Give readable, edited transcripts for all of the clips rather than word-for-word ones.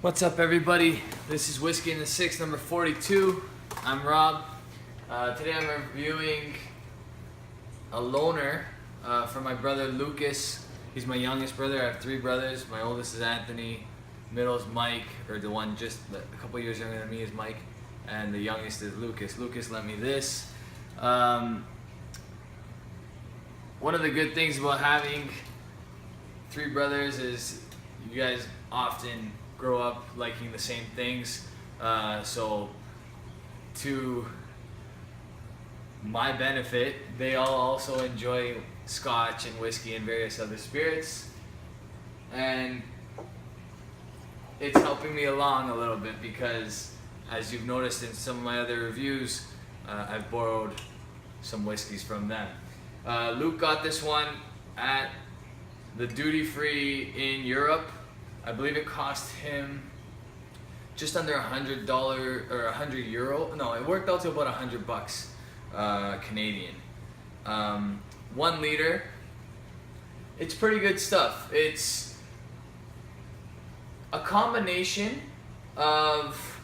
What's up, everybody? This is Whiskey in the Six, number 42. I'm Rob. Today I'm reviewing a loaner for my brother Lucas. He's my youngest brother. I have three brothers. My oldest is Anthony, middle is Mike, or the one just a couple years younger than me is Mike, and the youngest is Lucas. Lucas lent me this. One of the good things about having three brothers is you guys often grow up liking the same things, so to my benefit, they all also enjoy Scotch and whiskey and various other spirits, and it's helping me along a little bit because, as you've noticed in some of my other reviews, I've borrowed some whiskeys from them. Luke got this one at the duty-free in Europe. I believe it cost him just under $100 or €100. No, it worked out to about $100 Canadian. 1 liter. It's pretty good stuff. It's a combination of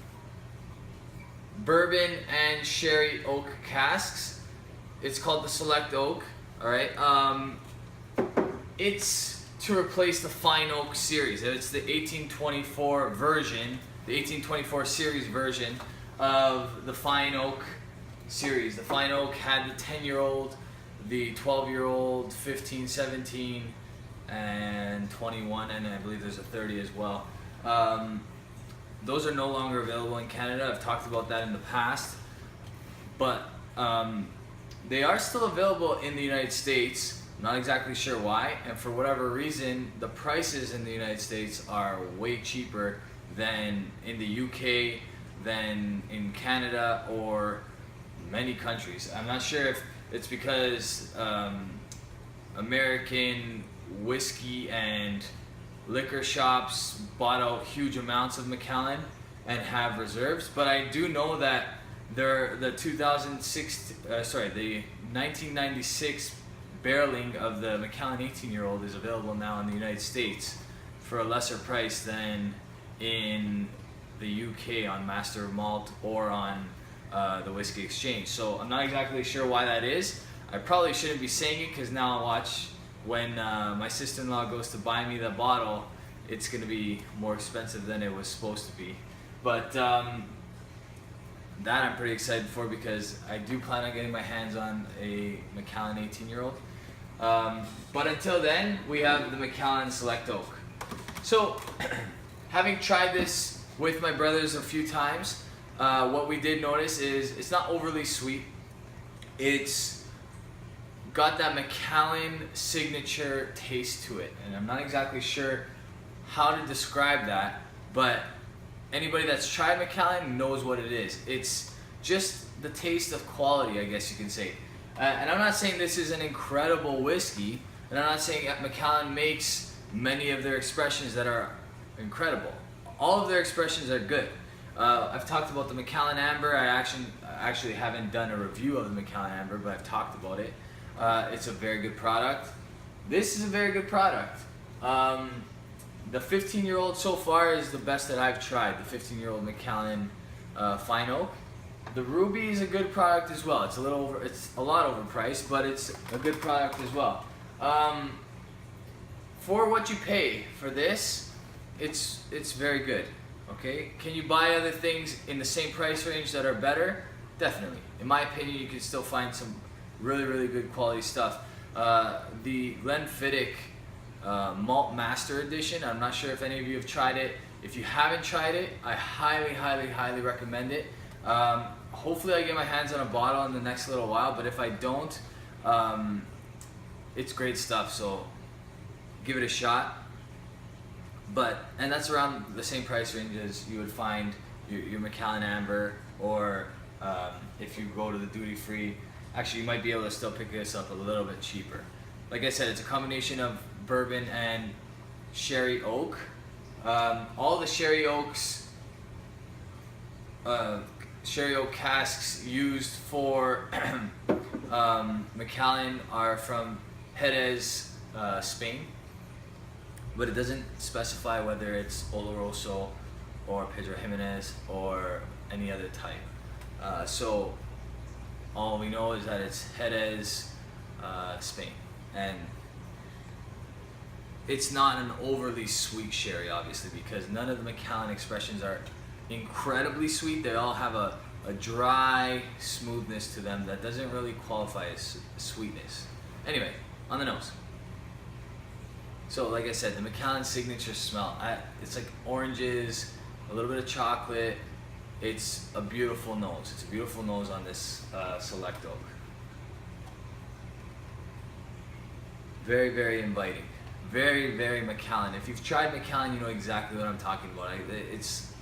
bourbon and sherry oak casks. It's called the Select Oak. All right. It's to replace the Fine Oak series. It's the 1824 version, the 1824 series version of the Fine Oak series. The Fine Oak had the 10-year-old, the 12-year-old, 15, 17, and 21, and I believe there's a 30 as well. Those are no longer available in Canada. I've talked about that in the past, but they are still available in the United States. Not exactly sure why, and for whatever reason, the prices in the United States are way cheaper than in the UK, than in Canada, or many countries. I'm not sure if it's because American whiskey and liquor shops bought out huge amounts of Macallan and have reserves, but I do know that the 1996 barreling of the Macallan 18-year-old is available now in the United States for a lesser price than in the UK on Master of Malt or on the Whiskey Exchange. So I'm not exactly sure why that is. I probably shouldn't be saying it because now I'll watch when my sister-in-law goes to buy me the bottle, it's going to be more expensive than it was supposed to be. But that I'm pretty excited for because I do plan on getting my hands on a Macallan 18-year-old. But until then, we have the Macallan Select Oak. So, having tried this with my brothers a few times, what we did notice is it's not overly sweet. It's got that Macallan signature taste to it, and I'm not exactly sure how to describe that, but anybody that's tried Macallan knows what it is. It's just the taste of quality, I guess you can say. And I'm not saying this is an incredible whiskey, and I'm not saying that Macallan makes many of their expressions that are incredible. All of their expressions are good. I've talked about the Macallan Amber. I actually haven't done a review of the Macallan Amber, but I've talked about it. It's a very good product. This is a very good product. The 15-year-old so far is the best that I've tried, the 15-year-old Macallan Fine Oak. The Ruby is a good product as well. It's a lot overpriced, but it's a good product as well. For what you pay for this, it's very good. Okay, can you buy other things in the same price range that are better? Definitely. In my opinion, you can still find some really good quality stuff. The Glenfiddich Malt Master Edition. I'm not sure if any of you have tried it. If you haven't tried it, I highly recommend it. Hopefully I get my hands on a bottle in the next little while, but if I don't, it's great stuff, so give it a shot. And that's around the same price range as you would find your Macallan Amber, or if you go to the duty free, actually you might be able to still pick this up a little bit cheaper. Like I said, it's a combination of bourbon and sherry oak. All the sherry oak casks used for Macallan are from Jerez, Spain. but it doesn't specify whether it's Oloroso or Pedro Jimenez or any other type. So all we know is that it's Jerez, Spain, and it's not an overly sweet sherry, obviously, because none of the Macallan expressions are incredibly sweet. They all have a dry smoothness to them that doesn't really qualify as sweetness. Anyway, on the nose. So like I said, the Macallan signature smell, it's like oranges, a little bit of chocolate. It's a beautiful nose. It's a beautiful nose on this Select Oak. Very, very inviting. Very, very Macallan. If you've tried Macallan, you know exactly what I'm talking about. It's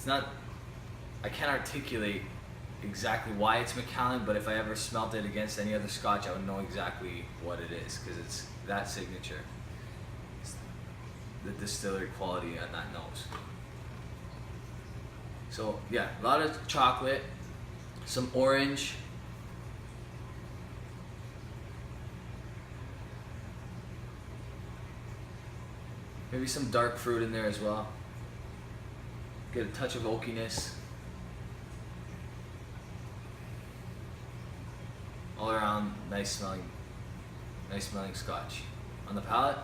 not, I can't articulate exactly why it's Macallan, but if I ever smelt it against any other Scotch, I would know exactly what it is, because it's that signature. It's the distillery quality on that nose. So yeah, a lot of chocolate, some orange, maybe some dark fruit in there as well. Get a touch of oakiness. All around nice smelling Scotch. On the palate,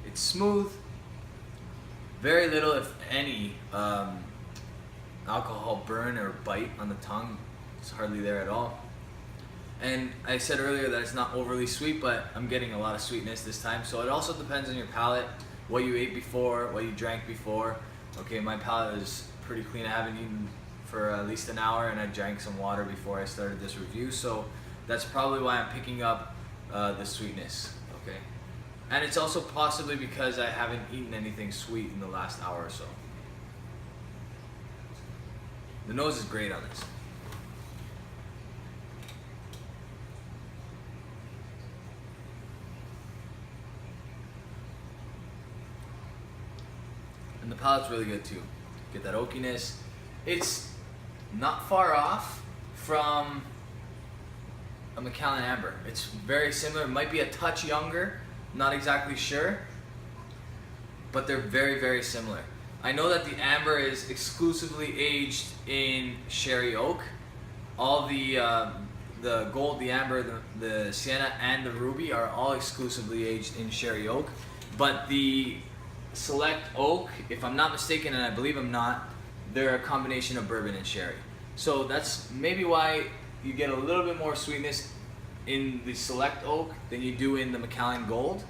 it's smooth, very little, if any, alcohol burn or bite on the tongue. It's hardly there at all. And I said earlier that it's not overly sweet, but I'm getting a lot of sweetness this time. So it also depends on your palate, what you ate before, what you drank before. Okay, my palate is pretty clean. I haven't eaten for at least an hour, and I drank some water before I started this review. So that's probably why I'm picking up the sweetness, okay? And it's also possibly because I haven't eaten anything sweet in the last hour or so. The nose is great on this. And the palate's really good too. Get that oakiness. It's not far off from a Macallan Amber. It's very similar. It might be a touch younger, not exactly sure, but they're very, very similar. I know that the Amber is exclusively aged in sherry oak. All the gold, the Amber, the Sienna, and the Ruby are all exclusively aged in sherry oak. But the Select Oak, if I'm not mistaken, and I believe I'm not, they're a combination of bourbon and sherry. So that's maybe why you get a little bit more sweetness in the Select Oak than you do in the Macallan Gold,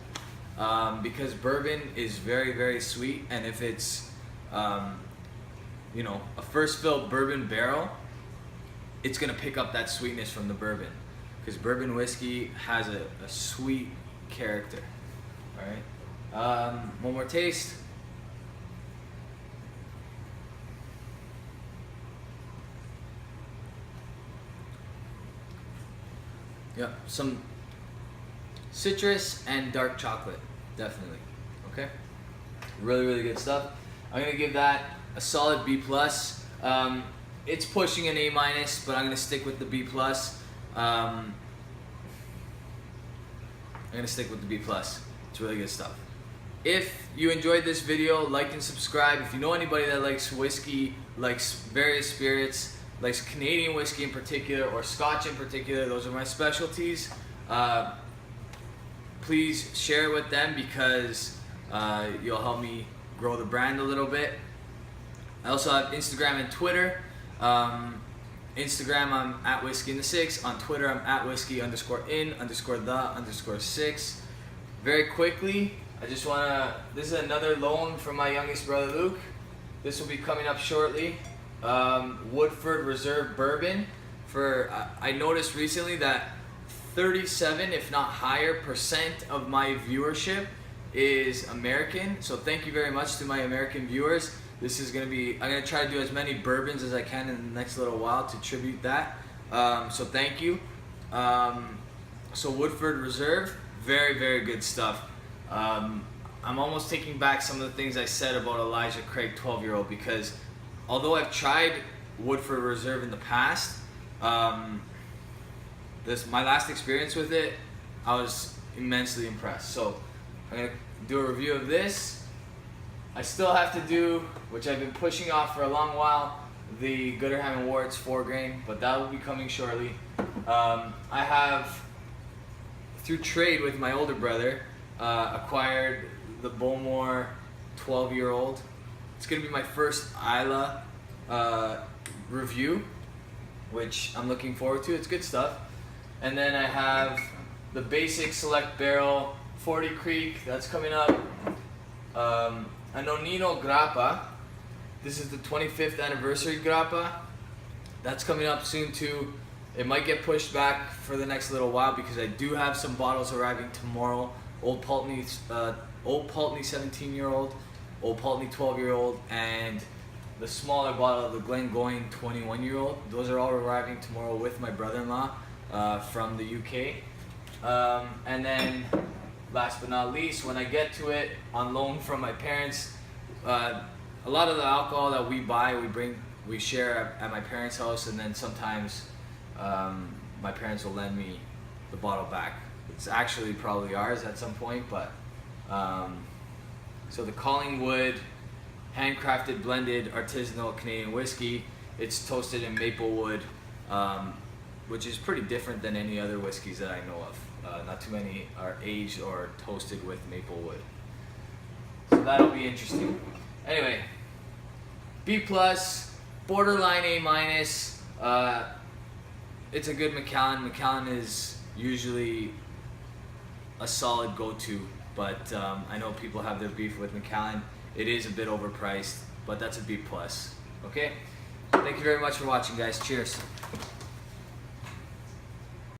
because bourbon is very, very sweet, and if it's you know, a first filled bourbon barrel, it's gonna pick up that sweetness from the bourbon, because bourbon whiskey has a sweet character. All right. One more taste. Yeah, some citrus and dark chocolate, definitely. Okay, really, really good stuff. I'm gonna give that a solid B+. It's pushing an A-, but I'm gonna stick with the B+. I'm gonna stick with the B+. It's really good stuff. If you enjoyed this video, like and subscribe. If you know anybody that likes whiskey, likes various spirits, likes Canadian whiskey in particular, or Scotch in particular, those are my specialties. Please share it with them, because you'll help me grow the brand a little bit. I also have Instagram and Twitter. Instagram, I'm at Whiskey in the Six. On Twitter, I'm at Whiskey_in_the_6. Very quickly, I just wanna, this is another loan from my youngest brother Luke. This will be coming up shortly. Woodford Reserve Bourbon. I noticed recently that 37, if not higher, % of my viewership is American. So thank you very much to my American viewers. This is gonna be, I'm gonna try to do as many bourbons as I can in the next little while to tribute that. So thank you. So Woodford Reserve, very, very good stuff. I'm almost taking back some of the things I said about Elijah Craig 12-year-old, because although I've tried Woodford Reserve in the past, My last experience with it, I was immensely impressed. So I'm gonna do a review of this. I still have to do, which I've been pushing off for a long while, the Gooderham & Worts 4 grain, but that will be coming shortly. I have, through trade with my older brother, acquired the Bowmore 12-year-old. It's gonna be my first Isla review, which I'm looking forward to. It's good stuff. And then I have the basic Select Barrel 40 Creek, that's coming up. A Nonino Grappa. This is the 25th anniversary Grappa. That's coming up soon too. It might get pushed back for the next little while because I do have some bottles arriving tomorrow. Old Pulteney 17-year-old, Old Pulteney 12-year-old, and the smaller bottle of the Glengoyne 21-year-old. Those are all arriving tomorrow with my brother-in-law from the UK. And then, last but not least, when I get to it, on loan from my parents, a lot of the alcohol that we buy, we share at my parents' house, and then sometimes my parents will lend me the bottle back. It's actually probably ours at some point, but so the Collingwood handcrafted blended artisanal Canadian whiskey. It's toasted in maple wood, which is pretty different than any other whiskeys that I know of. Not too many are aged or toasted with maple wood. So that'll be interesting. Anyway, B+, borderline A-. It's a good Macallan. Macallan is usually a solid go-to, but I know people have their beef with Macallan. It is a bit overpriced, but that's a B+. Okay? Thank you very much for watching, guys. Cheers.